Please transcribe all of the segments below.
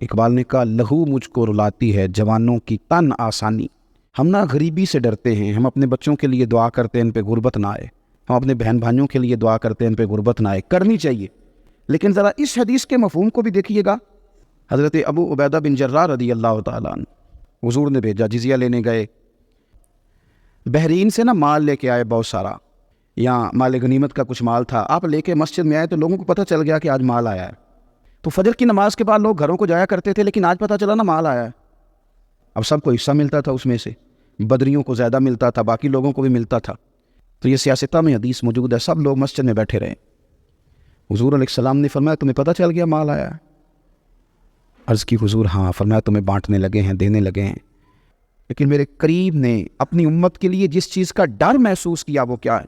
اقبال نے کہا لہو مجھ کو رلاتی ہے جوانوں کی تن آسانی۔ ہم نہ غریبی سے ڈرتے ہیں، ہم اپنے بچوں کے لیے دعا کرتے ہیں ان پہ غربت نہ آئے، ہم اپنے بہن بھائیوں کے لیے دعا کرتے ہیں ان پہ غربت نہ آئے، کرنی چاہیے۔ لیکن ذرا اس حدیث کے مفہوم کو بھی دیکھیے گا۔ حضرت ابو عبیدہ بن جراح رضی اللہ تعالیٰ عنہ حضور نے بھیجا، جزیہ لینے گئے، بحرین سے نا مال لے کے آئے بہت سارا، یا مال غنیمت کا کچھ مال تھا، آپ لے کے مسجد میں آئے تو لوگوں کو پتہ چل گیا کہ آج مال آیا ہے۔ تو فجر کی نماز کے بعد لوگ گھروں کو جایا کرتے تھے، لیکن آج پتہ چلا نا مال آیا ہے۔ اب سب کو حصہ ملتا تھا، اس میں سے بدریوں کو زیادہ ملتا تھا، باقی لوگوں کو بھی ملتا تھا۔ تو یہ سیاستہ میں حدیث موجود ہے، سب لوگ مسجد میں بیٹھے رہے۔ حضور علیہ السلام نے فرمایا تمہیں پتہ چل گیا مال آیا ہے؟ عرض کی حضور ہاں۔ فرمایا تمہیں بانٹنے لگے ہیں، دینے لگے ہیں۔ لیکن میرے قریب نے اپنی امت کے لیے جس چیز کا ڈر محسوس کیا وہ کیا ہے؟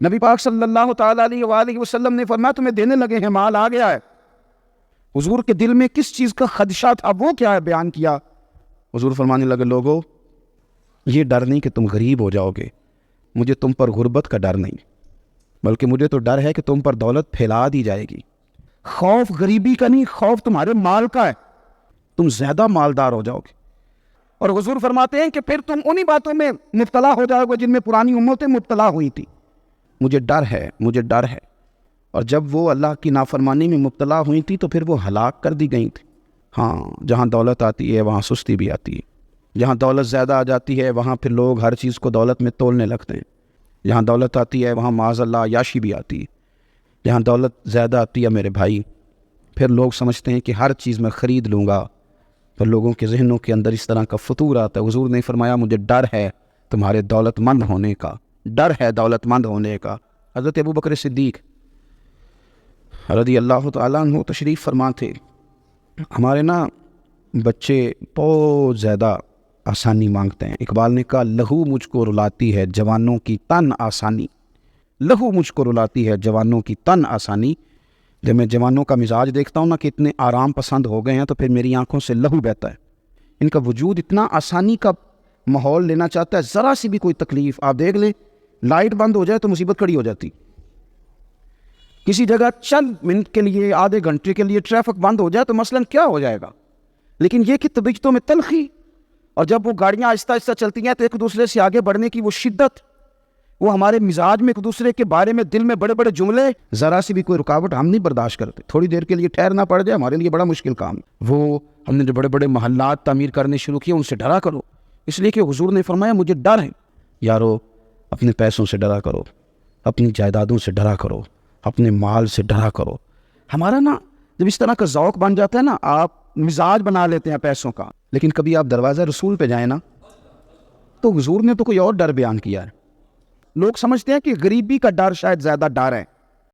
نبی پاک صلی اللہ تعالیٰ علیہ وآلہ وسلم نے فرمایا تمہیں دینے لگے ہیں، مال آ گیا ہے۔ حضور کے دل میں کس چیز کا خدشہ تھا وہ کیا ہے بیان کیا۔ حضور فرمانے لگے لوگو یہ ڈر نہیں کہ تم غریب ہو جاؤ گے، مجھے تم پر غربت کا ڈر نہیں، بلکہ مجھے تو ڈر ہے کہ تم پر دولت پھیلا دی جائے گی۔ خوف غریبی کا نہیں، خوف تمہارے مال کا ہے، تم زیادہ مالدار ہو جاؤ گے۔ اور حضور فرماتے ہیں کہ پھر تم انہی باتوں میں مبتلا ہو جاؤ گے جن میں پرانی امتیں مبتلا ہوئی تھی۔ مجھے ڈر ہے، مجھے ڈر ہے۔ اور جب وہ اللہ کی نافرمانی میں مبتلا ہوئی تھی تو پھر وہ ہلاک کر دی گئی تھی۔ ہاں، جہاں دولت آتی ہے وہاں سستی بھی آتی ہے، جہاں دولت زیادہ آ جاتی ہے وہاں پھر لوگ ہر چیز کو دولت میں تولنے لگتے ہیں، جہاں دولت آتی ہے وہاں معاذ اللہ عیاشی بھی آتی ہے، جہاں دولت زیادہ آتی ہے میرے بھائی پھر لوگ سمجھتے ہیں کہ ہر چیز میں خرید لوں گا، پھر لوگوں کے ذہنوں کے اندر اس طرح کا فطور آتا ہے۔ حضور نے فرمایا مجھے ڈر ہے تمہارے دولت مند ہونے کا، ڈر ہے دولت مند ہونے کا۔ حضرت ابو بکر صدیق رضی اللہ تعالیٰ عنہ تشریف فرما تھے۔ ہمارے نا بچے بہت زیادہ آسانی مانگتے ہیں۔ اقبال نے کہا لہو مجھ کو رلاتی ہے جوانوں کی تن آسانی، لہو مجھ کو رلاتی ہے جوانوں کی تن آسانی۔ جب میں جوانوں کا مزاج دیکھتا ہوں نا کہ اتنے آرام پسند ہو گئے ہیں تو پھر میری آنکھوں سے لہو بہتا ہے۔ ان کا وجود اتنا آسانی کا ماحول لینا چاہتا ہے، ذرا سی بھی کوئی تکلیف آپ دیکھ لیں، لائٹ بند ہو جائے تو مصیبت کھڑی ہو جاتی، کسی جگہ چند منٹ کے لیے آدھے گھنٹے کے لیے ٹریفک بند ہو جائے تو مثلاً کیا ہو جائے گا۔ لیکن یہ کہ طبیعتوں میں تلخی، اور جب وہ گاڑیاں آہستہ آہستہ چلتی ہیں تو ایک دوسرے سے آگے بڑھنے کی وہ شدت، وہ ہمارے مزاج میں ایک دوسرے کے بارے میں دل میں بڑے بڑے جملے، ذرا سی بھی کوئی رکاوٹ ہم نہیں برداشت کرتے، تھوڑی دیر کے لیے ٹھہرنا پڑ جائے ہمارے لیے بڑا مشکل کام۔ وہ ہم نے جو بڑے بڑے محلات تعمیر کرنے شروع کیے ان سے ڈرا کرو، اس لیے کہ حضور نے فرمایا مجھے ڈر ہے۔ یارو اپنے پیسوں سے ڈرا کرو، اپنی جائیدادوں سے ڈرا کرو، اپنے مال سے ڈرا کرو۔ ہمارا نا جب اس طرح کا ذوق بن جاتا ہے نا، آپ مزاج بنا لیتے ہیں پیسوں کا، لیکن کبھی آپ دروازہ رسول پہ جائیں نا تو حضور نے تو کوئی اور ڈر بیان کیا ہے۔ لوگ سمجھتے ہیں کہ غریبی کا ڈر شاید زیادہ ڈر ہے،